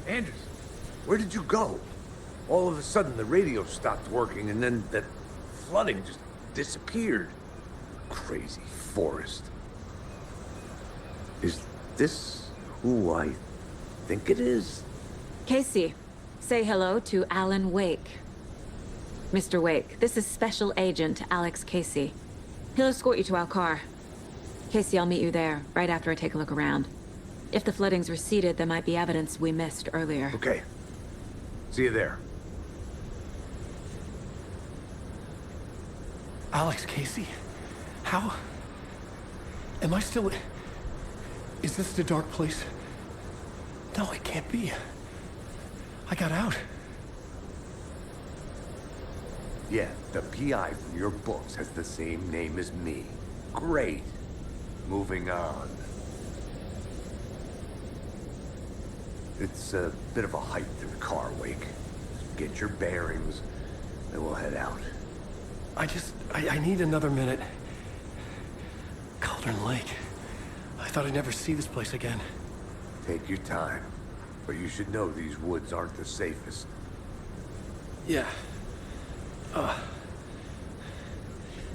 Anders, where did you go? All of a sudden the radio stopped working and then that flooding just disappeared. Crazy forest. Is this who I think it is? Casey, say hello to Alan Wake. Mr. Wake, this is Special Agent Alex Casey. He'll escort you to our car. Casey, I'll meet you there, right after I take a look around. If the flooding's receded, there might be evidence we missed earlier. Okay. See you there. Alex Casey? How? Am I still... Is this the dark place? No, it can't be. I got out. Yeah, the PI from your books has the same name as me. Great. Moving on. It's a bit of a hike to the car, Wake. Get your bearings, then we'll head out. I need another minute. Cauldron Lake. I thought I'd never see this place again. Take your time. But you should know these woods aren't the safest. Yeah.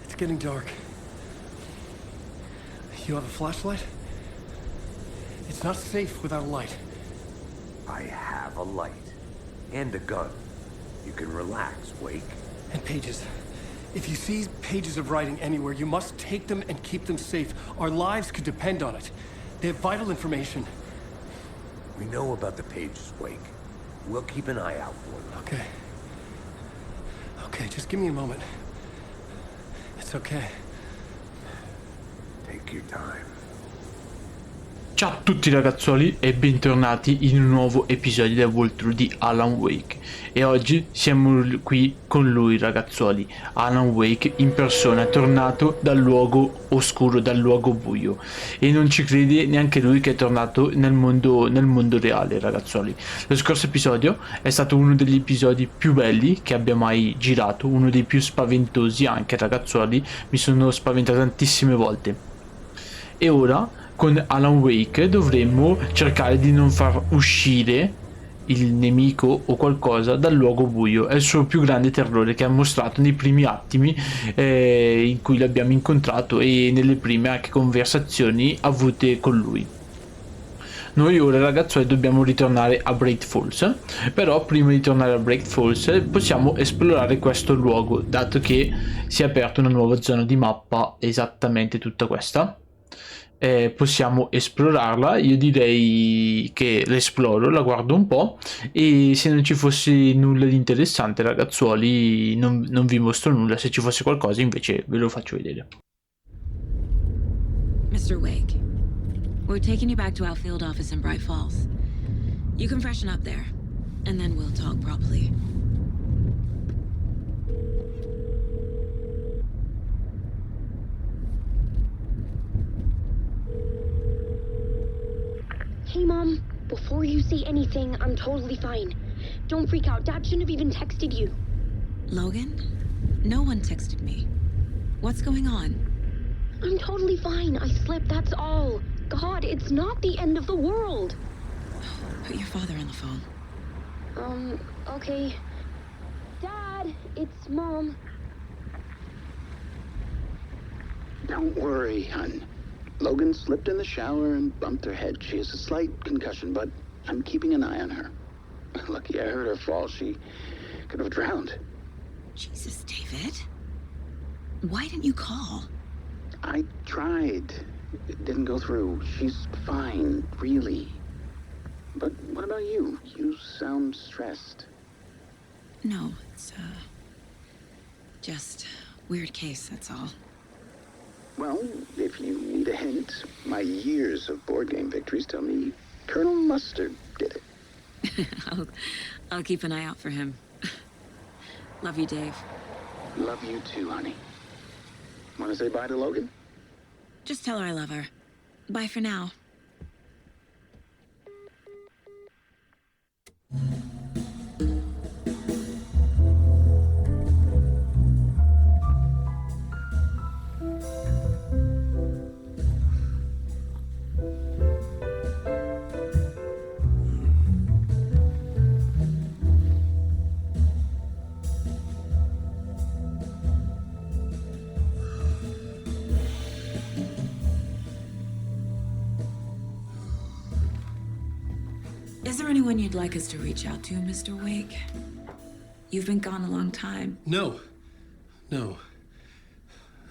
It's getting dark. You have a flashlight? It's not safe without a light. I have a light. And a gun. You can relax, Wake. And pages. If you see pages of writing anywhere, you must take them and keep them safe. Our lives could depend on it. They have vital information. We know about the pages, Wake. We'll keep an eye out for them. Okay. Okay, just give me a moment. It's okay. Take your time. Ciao a tutti ragazzuoli e bentornati in un nuovo episodio del walkthrough di Alan Wake. E oggi siamo qui con lui ragazzuoli, Alan Wake in persona, è tornato dal luogo oscuro, dal luogo buio. E non ci crede neanche lui che è tornato nel mondo reale ragazzuoli. Lo scorso episodio è stato uno degli episodi più belli che abbia mai girato, uno dei più spaventosi anche ragazzuoli, mi sono spaventato tantissime volte. E ora con Alan Wake dovremmo cercare di non far uscire il nemico o qualcosa dal luogo buio. È il suo più grande terrore che ha mostrato nei primi attimi in cui l'abbiamo incontrato e nelle prime anche conversazioni avute con lui. Noi ora ragazzi dobbiamo ritornare a Bright Falls, però prima di tornare a Bright Falls possiamo esplorare questo luogo, dato che si è aperta una nuova zona di mappa, esattamente tutta questa. Possiamo esplorarla. Io direi che l'esploro, la guardo un po' e se non ci fosse nulla di interessante ragazzuoli non vi mostro nulla, se ci fosse qualcosa invece ve lo faccio vedere. Mr. Wake, we're taking you back to our field office in Bright Falls. You can freshen up there, and then we'll talk properly. Hey, Mom. Before you say anything, I'm totally fine. Don't freak out. Dad shouldn't have even texted you. Logan? No one texted me. What's going on? I'm totally fine. I slipped, that's all. God, it's not the end of the world. Put your father on the phone. Okay. Dad, it's Mom. Don't worry, hon. Logan slipped in the shower and bumped her head. She has a slight concussion, but I'm keeping an eye on her. Lucky I heard her fall. She could have drowned. Jesus, David. Why didn't you call? I tried. It didn't go through. She's fine, really. But what about you? You sound stressed. No, it's, just weird case, that's all. Well, if you need a hint, my years of board game victories tell me Colonel Mustard did it. I'll keep an eye out for him. Love you, Dave. Love you too, honey. Want to say bye to Logan? Just tell her I love her. Bye for now. Is there anyone you'd like us to reach out to, Mr. Wake? You've been gone a long time. No. No.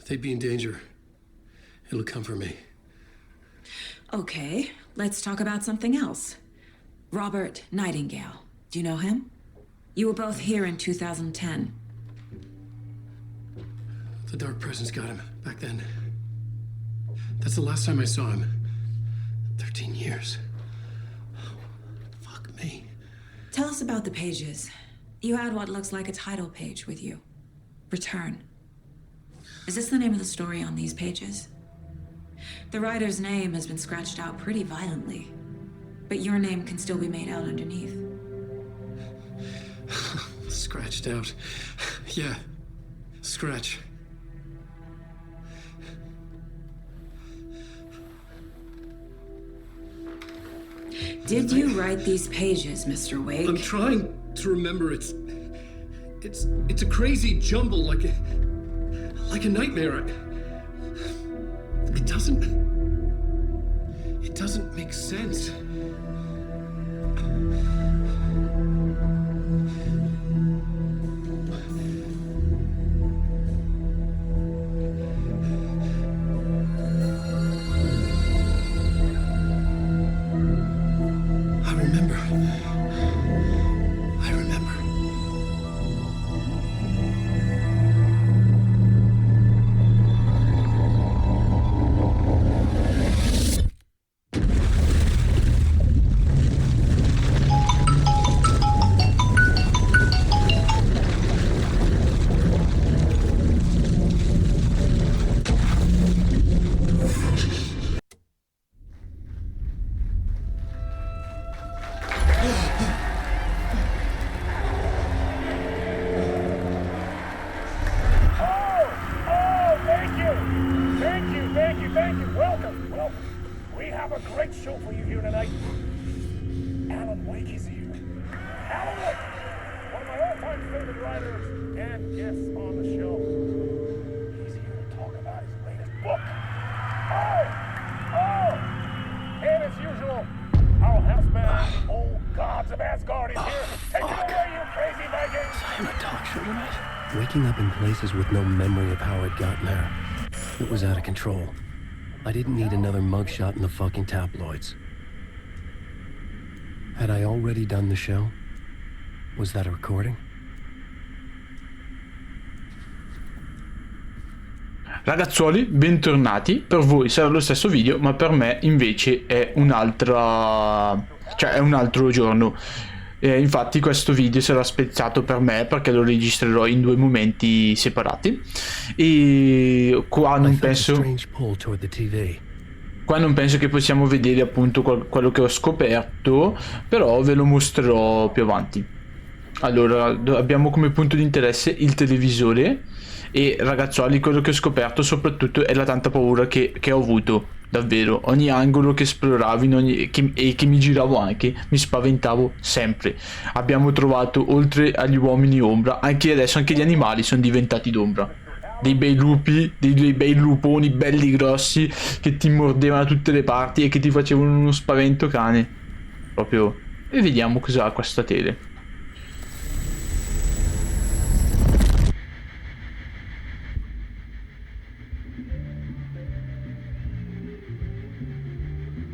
They'd be in danger. It'll come for me. Okay, let's talk about something else. Robert Nightingale. Do you know him? You were both here in 2010. The Dark Presence got him back then. That's the last time I saw him. 13 years. Fuck me. Tell us about the pages. You had what looks like a title page with you. Return. Is this the name of the story on these pages? The writer's name has been scratched out pretty violently, but your name can still be made out underneath. Scratched out. Yeah. Scratch. Did you write these pages, Mr. Wake? I'm trying to remember. It's a crazy jumble, like a nightmare. It doesn't make sense. I remember. Thank you. Welcome. We have a great show for you here tonight. Alan Wake is here. Alan Wake, one of my all-time favorite writers and guests on the show. He's here to talk about his latest book. And as usual, our house band, the old gods of Asgard, is here. Take it away, you crazy Vikings! I'm a talk show tonight. Waking up in places with no memory of how I'd gotten there. It was out of control. I didn't need another mugshot in the fucking tabloids. Had I already done the show? Was that a recording? Ragazzuoli, bentornati. Per voi sarà lo stesso video, ma per me invece è un'altra... cioè è un altro giorno. Infatti questo video sarà spezzato per me perché lo registrerò in due momenti separati. E qua non penso che possiamo vedere appunto quello che ho scoperto, però ve lo mostrerò più avanti. Allora, abbiamo come punto di interesse il televisore. E ragazzuoli, quello che ho scoperto soprattutto è la tanta paura che ho avuto. Davvero, ogni angolo che esploravo e che mi giravo anche, mi spaventavo sempre. Abbiamo trovato, oltre agli uomini ombra, anche adesso anche gli animali sono diventati d'ombra. Dei bei lupi, dei bei luponi belli grossi che ti mordevano da tutte le parti e che ti facevano uno spavento cane. Proprio. E vediamo cosa ha questa tele.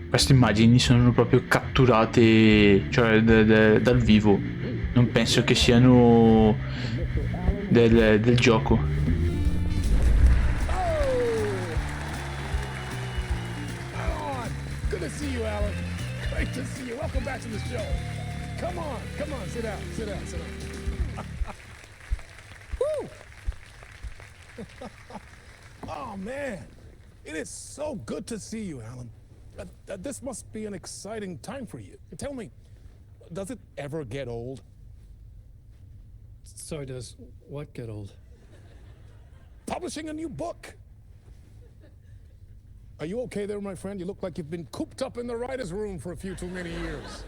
Queste immagini sono proprio catturate, cioè dal vivo. Non penso che siano del gioco. Good to see you, Alan. Great to see you. Welcome back to the show. Come on, sit down. Woo! Oh man, it is so good to see you, Alan. This must be an exciting time for you. Tell me, does it ever get old? Sorry, does what get old? Publishing a new book. Are you okay there, my friend? You look like you've been cooped up in the writer's room for a few too many years.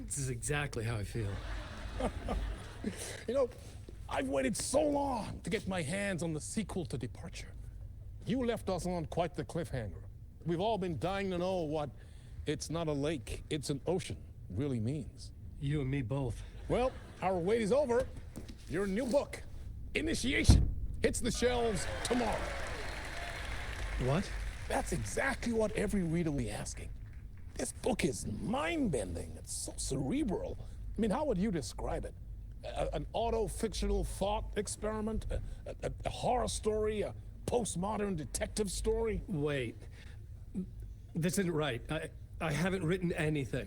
This is exactly how I feel. You know, I've waited so long to get my hands on the sequel to Departure. You left us on quite the cliffhanger. We've all been dying to know what it's not a lake, it's an ocean, really means. You and me both. Well, our wait is over. Your new book, Initiation, hits the shelves tomorrow. What? That's exactly what every reader will be asking. This book is mind-bending. It's so cerebral. I mean, how would you describe it? An auto-fictional thought experiment? A horror story? A postmodern detective story? Wait. This isn't right. I haven't written anything.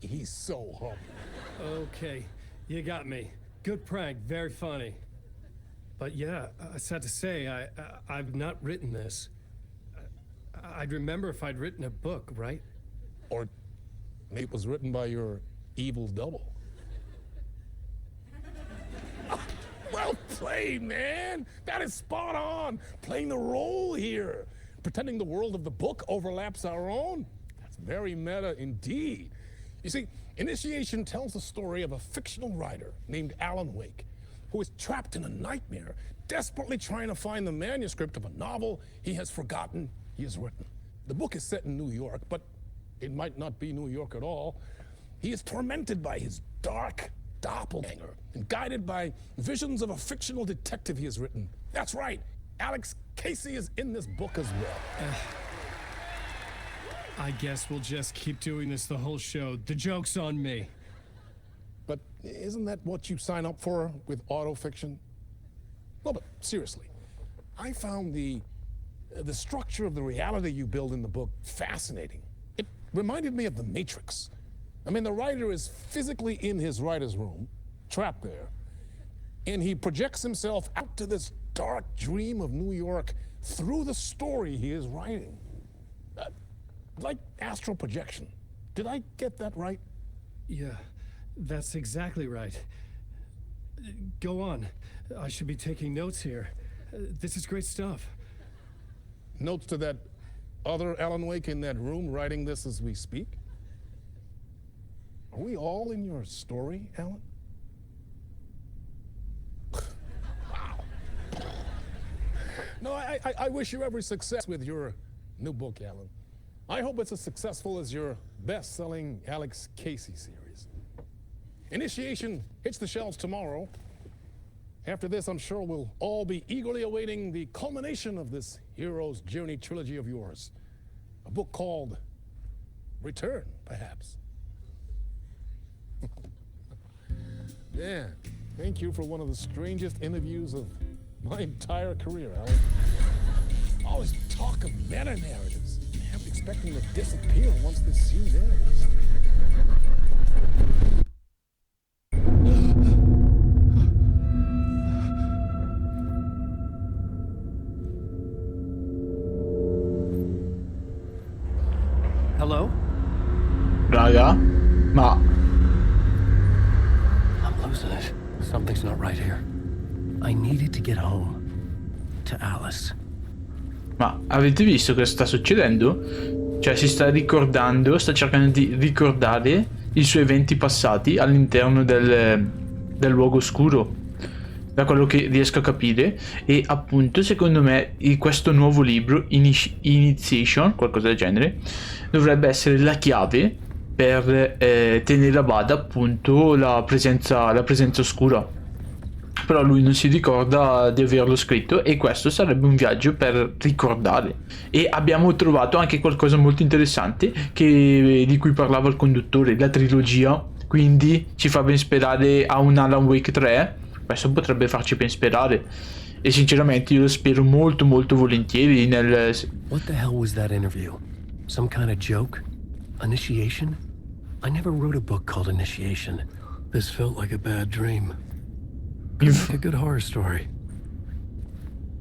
He's so humble. Okay, you got me. Good prank, very funny. But yeah, sad to say, I've not written this. I'd remember if I'd written a book, right? Or maybe it was written by your evil double. Well played, man. That is spot on. Playing the role here. Pretending the world of the book overlaps our own. That's very meta indeed. You see, Initiation tells the story of a fictional writer named Alan Wake, who is trapped in a nightmare, desperately trying to find the manuscript of a novel he has forgotten he has written. The book is set in New York, but it might not be New York at all. He is tormented by his dark doppelganger and guided by visions of a fictional detective he has written. That's right, Alex Casey is in this book as well. I guess we'll just keep doing this the whole show. The joke's on me. But isn't that what you sign up for with autofiction? No, but seriously, I found the structure of the reality you build in the book fascinating. It reminded me of The Matrix. I mean, the writer is physically in his writer's room, trapped there, and he projects himself out to this dark dream of New York through the story he is writing. Like astral projection. Did I get that right? Yeah, that's exactly right. Go on. I should be taking notes here. This is great stuff. Notes to that other Alan Wake in that room writing this as we speak? Are we all in your story, Alan? Wow. No, I wish you every success with your new book, Alan. I hope it's as successful as your best-selling Alex Casey series. Initiation hits the shelves tomorrow. After this, I'm sure we'll all be eagerly awaiting the culmination of this hero's journey trilogy of yours. A book called Return, perhaps. Yeah, thank you for one of the strangest interviews of my entire career, Alan. Always talk of meta-narratives. I'm expecting to disappear once this scene ends. Hello? Raga, ma I'm losing it. Something's not right here. I needed to get home. To Alice. Ma avete visto cosa sta succedendo? Cioè si sta ricordando, sta cercando di ricordare i suoi eventi passati all'interno del luogo oscuro, da quello che riesco a capire. E appunto secondo me questo nuovo libro, Initiation, qualcosa del genere, dovrebbe essere la chiave per tenere a bada appunto la presenza oscura. Però lui non si ricorda di averlo scritto e questo sarebbe un viaggio per ricordare. E abbiamo trovato anche qualcosa molto interessante di cui parlava il conduttore, la trilogia, quindi ci fa ben sperare a un Alan Wake 3. Questo potrebbe farci ben sperare e sinceramente io lo spero molto molto volentieri nel... What the hell was that interview? Some kind of joke? Initiation? I never wrote a book called Initiation. This felt like a bad dream. Like a good horror story.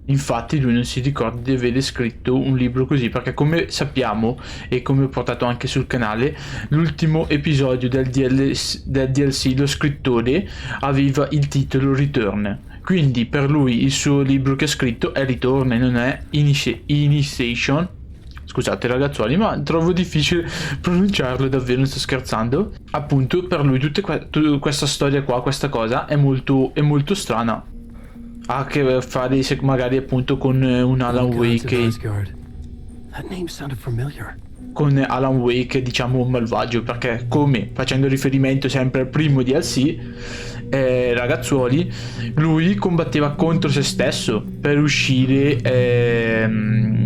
Infatti lui non si ricorda di aver scritto un libro così, perché come sappiamo e come ho portato anche sul canale, l'ultimo episodio del DLC lo scrittore aveva il titolo Return, quindi per lui il suo libro che ha scritto è Ritorn e non è Initiation. Scusate ragazzuoli, ma trovo difficile pronunciarlo, davvero, non sto scherzando. Appunto per lui tutta questa storia qua, questa cosa è molto strana. Ha a che fare magari appunto con un Alan Wake. That name sounded familiar. con Alan Wake, diciamo, malvagio, perché come facendo riferimento sempre al primo DLC, ragazzuoli, lui combatteva contro se stesso per uscire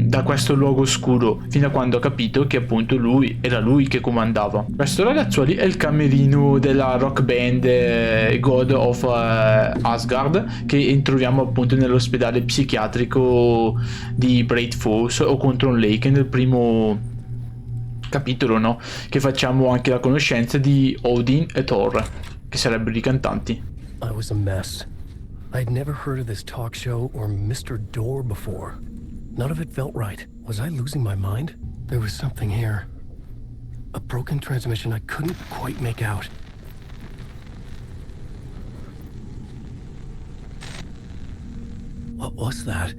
da questo luogo oscuro, fino a quando ha capito che appunto era lui che comandava. Questo, ragazzuoli, è il camerino della rock band God of Asgard, che troviamo appunto nell'ospedale psichiatrico di Great Falls o Control Lake nel primo capitolo, no? Che facciamo anche la conoscenza di Odin e Thor, che sarebbero i cantanti. I was a mess. I'd never heard of this talk show or Mr. Door before. None of it felt right. Was I losing my mind? There was something here. A broken transmission I couldn't quite make out. What was that?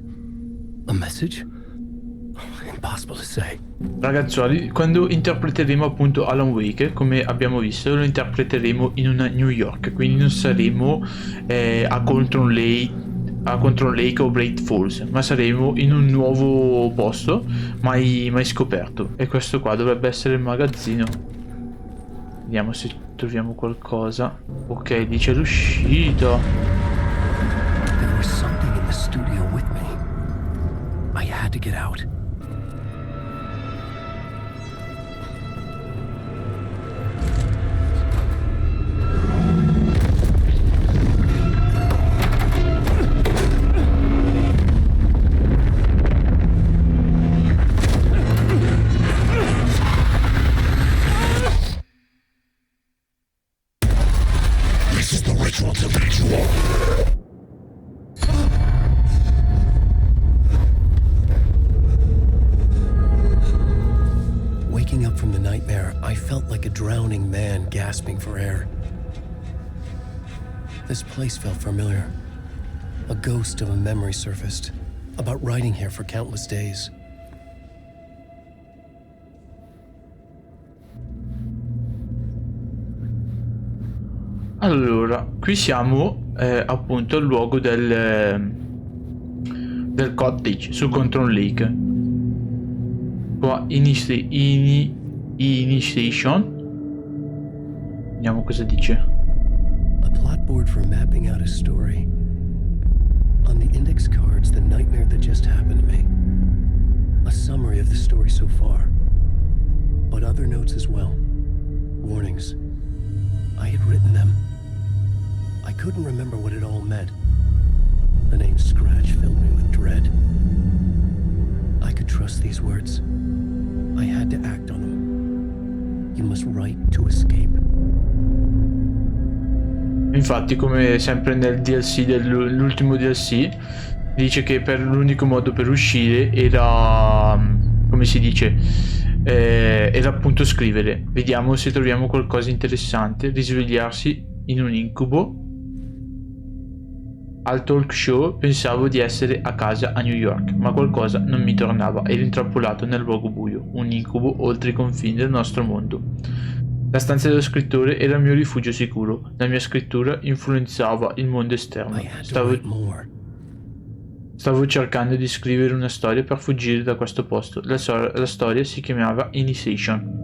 A message? Impossible to say. Ragazzuoli, quando interpreteremo appunto Alan Wake, come abbiamo visto, lo interpreteremo in una New York, quindi non saremo a Control Lake o Great Falls, ma saremo in un nuovo posto mai scoperto. E questo qua dovrebbe essere il magazzino. Vediamo se troviamo qualcosa. Ok, dice l'uscita. There was something in the studio with me. I had to get out. Waking up from the nightmare, I felt like a drowning man gasping for air. This place felt familiar. A ghost of a memory surfaced, about riding here for countless days. Allora, qui siamo appunto al luogo del cottage su Control Lake. Qua initiation. Vediamo cosa dice. A plotboard for mapping out a story. On the index cards, the nightmare that just happened to me. A summary of the story so far. But other notes as well. Warnings. I had written them. I couldn't remember what it all meant. The name Scratch filled me with dread. I could trust these words. I had to act on them. You must write to escape. Infatti, come sempre nel DLC dell'ultimo DLC, dice che l'unico modo per uscire era, come si dice, era appunto scrivere. Vediamo se troviamo qualcosa interessante. Risvegliarsi in un incubo. Al talk show pensavo di essere a casa a New York, ma qualcosa non mi tornava. Ero intrappolato nel luogo buio, un incubo oltre i confini del nostro mondo. La stanza dello scrittore era il mio rifugio sicuro. La mia scrittura influenzava il mondo esterno. Stavo cercando di scrivere una storia per fuggire da questo posto. La storia si chiamava Initiation.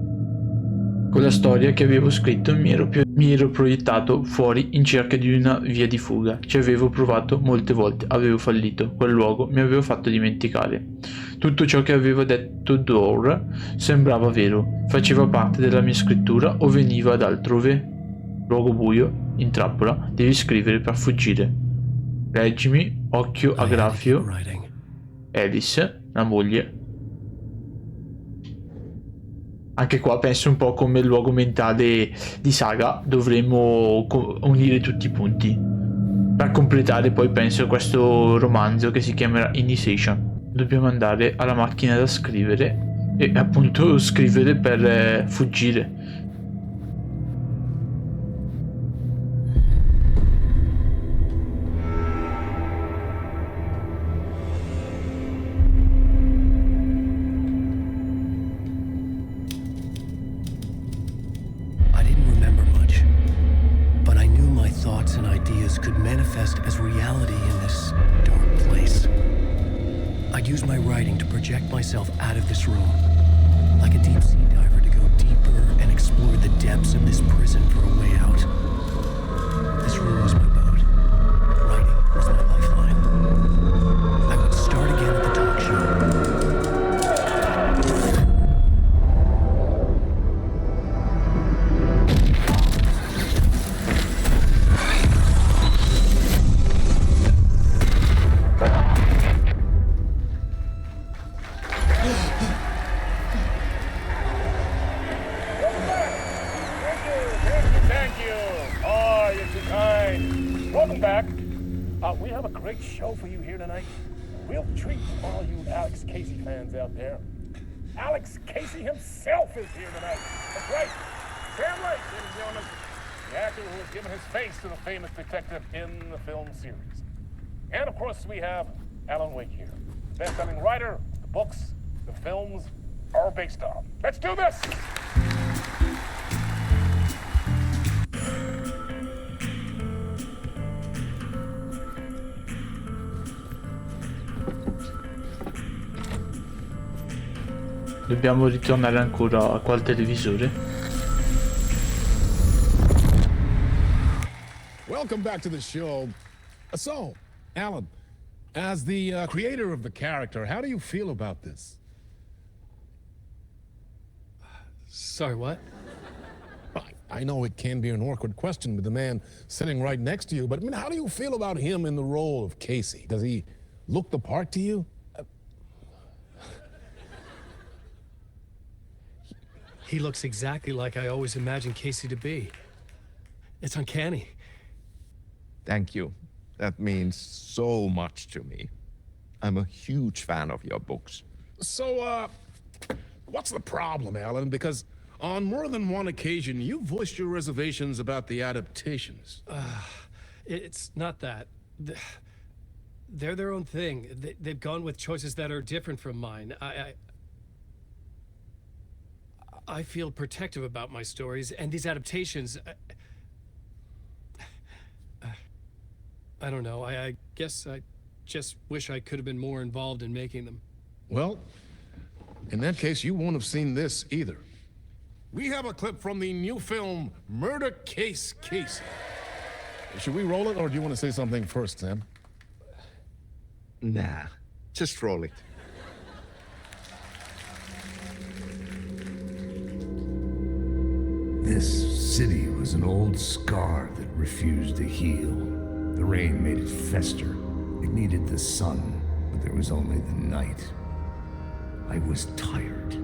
Con la storia che avevo scritto mi ero proiettato fuori in cerca di una via di fuga. Ci avevo provato molte volte, avevo fallito. Quel luogo mi aveva fatto dimenticare. Tutto ciò che aveva detto Door sembrava vero. Faceva parte della mia scrittura o veniva da altrove? Luogo buio, in trappola, devi scrivere per fuggire. Leggimi, occhio a Grafio, Alice, la moglie. Anche qua penso un po' come il luogo mentale di Saga, dovremmo unire tutti i punti per completare poi penso questo romanzo che si chiamerà Initiation. Dobbiamo andare alla macchina da scrivere e appunto scrivere per fuggire. Thoughts and ideas could manifest as reality in this dark place. I'd use my writing to project myself out of this room, like a deep sea Welcome back. We have a great show for you here tonight. A real treat for all you Alex Casey fans out there. Alex Casey himself is here tonight. That's right. Sam Lake, ladies and gentlemen. The actor who has given his face to the famous detective in the film series. And of course, we have Alan Wake here. The best-selling writer, the books, the films are based on. Let's do this! Dobbiamo ritornare ancora qua al televisore. Welcome back to the show. So, Alan, as the creator of the character, how do you feel about this? Sorry, what? I know it can be an awkward question with the man sitting right next to you, but I mean, how do you feel about him in the role of Casey? Does he look the part to you? He looks exactly like I always imagined Casey to be. It's uncanny. Thank you. That means so much to me. I'm a huge fan of your books. So, what's the problem, Alan? Because on more than one occasion, you voiced your reservations about the adaptations. It's not that. They're their own thing. They've gone with choices that are different from mine. I feel protective about my stories, and these adaptations... I don't know. I guess I just wish I could have been more involved in making them. Well, in that case, you won't have seen this either. We have a clip from the new film, Murder Case Casey. Should we roll it, or do you want to say something first, Sam? Nah, just roll it. This city was an old scar that refused to heal. The rain made it fester. It needed the sun, but there was only the night. I was tired.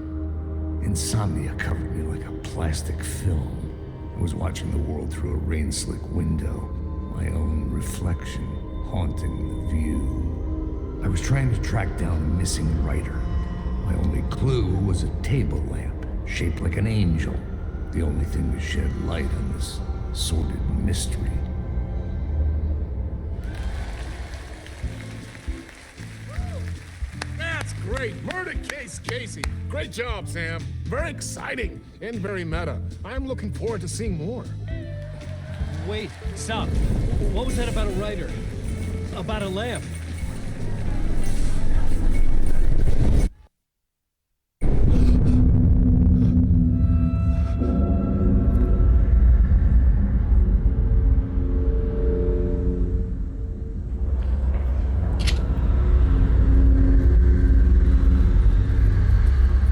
Insomnia covered me like a plastic film. I was watching the world through a rain-slick window, my own reflection haunting the view. I was trying to track down a missing writer. My only clue was a table lamp, shaped like an angel. The only thing to shed light on this sordid mystery. That's great! Murder Case Casey! Great job, Sam. Very exciting and very meta. I'm looking forward to seeing more. Wait, stop. What was that about a writer? About a lamp?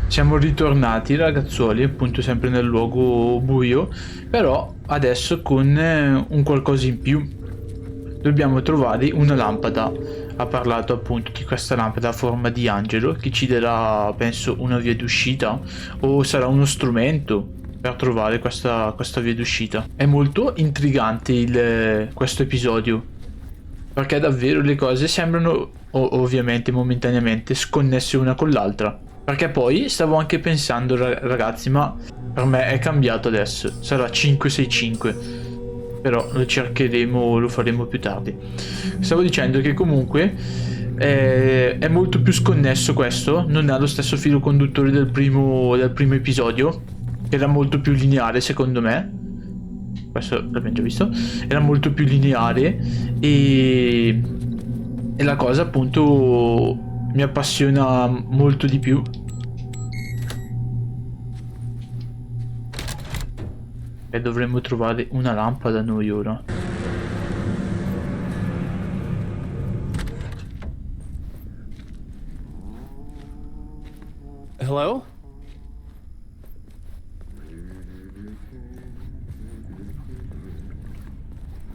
Siamo ritornati ragazzuoli, appunto sempre nel luogo buio, però adesso con un qualcosa in più. Dobbiamo trovare una lampada. Ha parlato appunto di questa lampada a forma di angelo che ci darà, penso, una via d'uscita, o sarà uno strumento per trovare questa via d'uscita. È molto intrigante questo episodio, perché davvero le cose sembrano, ovviamente momentaneamente, sconnesse una con l'altra. Perché poi stavo anche pensando, ragazzi, ma per me è cambiato adesso, sarà 565, però lo cercheremo, lo faremo più tardi. Stavo dicendo che comunque è molto più sconnesso questo, non ha lo stesso filo conduttore del primo episodio, che era molto più lineare secondo me. Questo l'abbiamo già visto, era molto più lineare e la cosa appunto mi appassiona molto di più. E dovremmo trovare una lampada noi ora. Hello?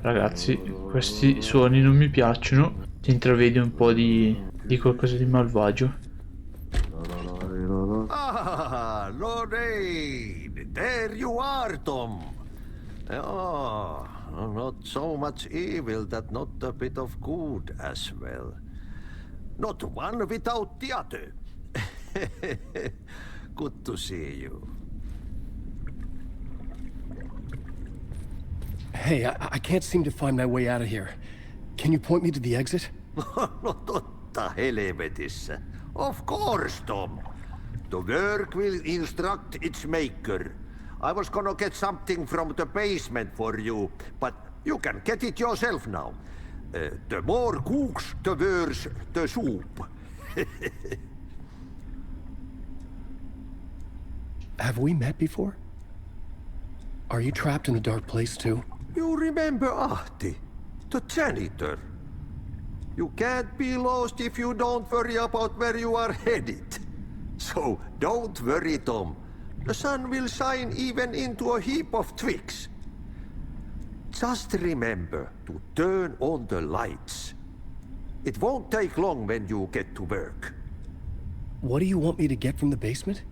Ragazzi, questi suoni non mi piacciono. Si intravede un po' di qualcosa di malvagio. Ah, Lorraine! There you are, Tom! Oh, not so much evil that not a bit of good as well. Not one without the other. Good to see you. Hey, I can't seem to find my way out of here. Can you point me to the exit? No totta helvetissä. Of course, Tom. The work will instruct its maker. I was gonna get something from the basement for you, but you can get it yourself now. The more cooks, the worse the soup. Have we met before? Are you trapped in the dark place too? You remember Ahti, the janitor? You can't be lost if you don't worry about where you are headed. So don't worry, Tom. The sun will shine even into a heap of twigs. Just remember to turn on the lights. It won't take long when you get to work. What do you want me to get from the basement?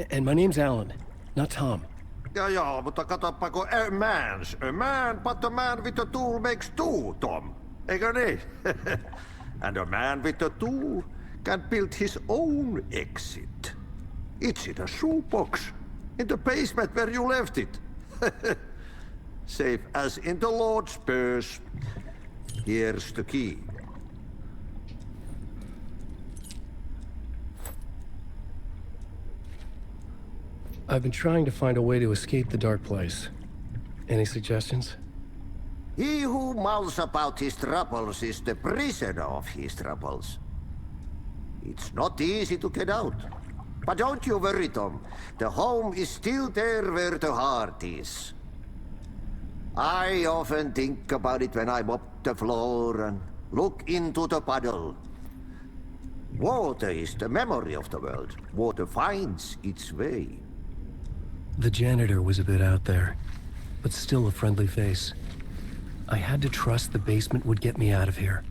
And my name's Alan, not Tom. Ja, mutta katoppa kun a man, but a man with a tool makes two, Tom. Eikö niin? And a man with a tool can build his own exit. It's in a shoebox, in the basement where you left it. Safe as in the Lord's purse. Here's the key. I've been trying to find a way to escape the dark place. Any suggestions? He who mouths about his troubles is the prisoner of his troubles. It's not easy to get out. But don't you worry, Tom. The home is still there where the heart is. I often think about it when I mop the floor and look into the puddle. Water is the memory of the world. Water finds its way. The janitor was a bit out there, but still a friendly face. I had to trust the basement would get me out of here.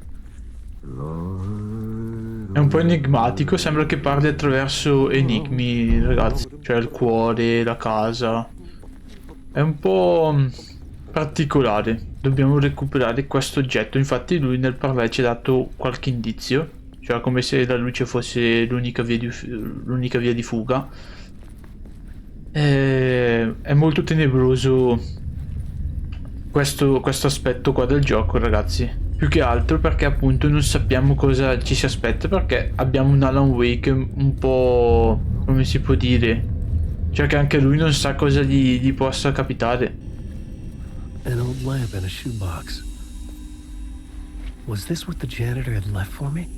È un po' enigmatico, sembra che parli attraverso enigmi, ragazzi. Cioè il cuore, la casa. È un po' particolare. Dobbiamo recuperare questo oggetto. Infatti lui nel parlare ci ha dato qualche indizio. Cioè come se la luce fosse l'unica via di fuga. È molto tenebroso questo aspetto qua del gioco, ragazzi. Più che altro perché appunto non sappiamo cosa ci si aspetta, perché abbiamo un Alan Wake un po', come si può dire, cioè che anche lui non sa cosa gli possa capitare. An old lamp in a shoebox. Was this what the janitor had left for me?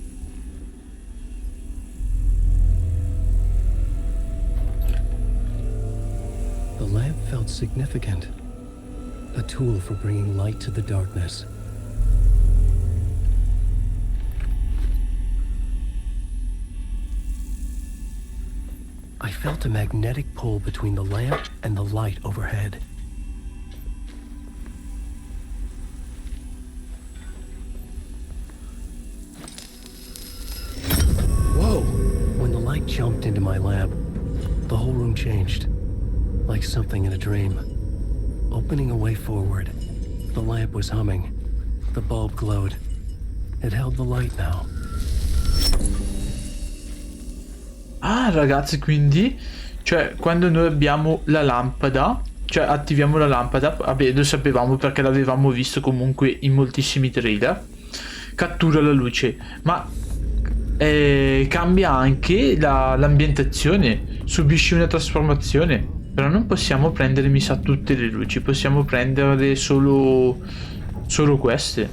The lamp felt significant. A tool for bringing light to the darkness. I felt a magnetic pull between the lamp and the light overhead. Whoa! When the light jumped into my lamp, the whole room changed, like something in a dream. Opening a way forward, the lamp was humming. The bulb glowed. It held the light now. Ah, ragazzi, quindi, cioè, quando noi abbiamo la lampada, cioè attiviamo la lampada, vabbè, lo sapevamo perché l'avevamo visto comunque in moltissimi trailer, cattura la luce, ma cambia anche l'ambientazione, subisce una trasformazione, però non possiamo prendere, mi sa, tutte le luci, possiamo prendere solo queste.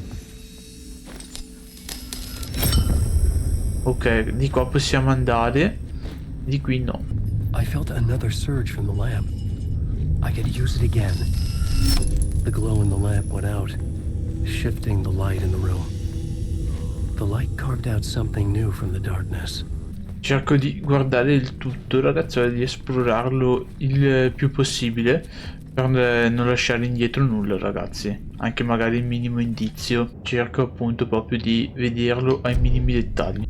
Ok, di qua possiamo andare. Di qui no. I felt another surge from the lamp. I could use it again. The glow in the lamp went out, shifting the light in the room. The light carved out something new from the darkness. Cerco di guardare il tutto, ragazzi, e di esplorarlo il più possibile per non lasciare indietro nulla, ragazzi. Anche magari il minimo indizio. Cerco appunto proprio di vederlo ai minimi dettagli.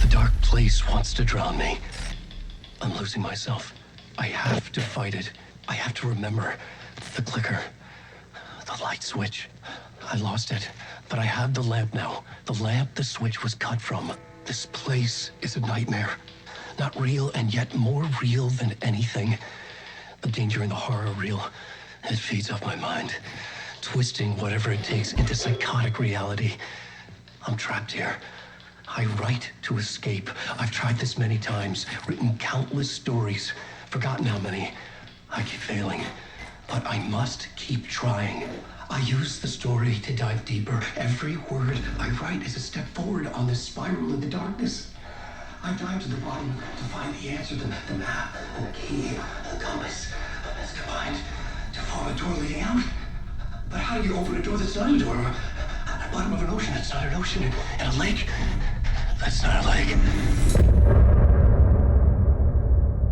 The beast wants to drown me. I'm losing myself. I have to fight it. I have to remember the clicker, the light switch. I lost it, but I have the lamp now. The lamp the switch was cut from. This place is a nightmare. Not real, and yet more real than anything. The danger and the horror real. It feeds off my mind, twisting whatever it takes into psychotic reality. I'm trapped here. I write to escape. I've tried this many times, written countless stories, forgotten how many. I keep failing, but I must keep trying. I use the story to dive deeper. Every word I write is a step forward on this spiral in the darkness. I dive to the bottom to find the answer, the map, and the key, and the compass. It's combined to form a door leading out. But how do you open a door that's not a door? At the bottom of an ocean that's not an ocean, and a lake that's not a lake.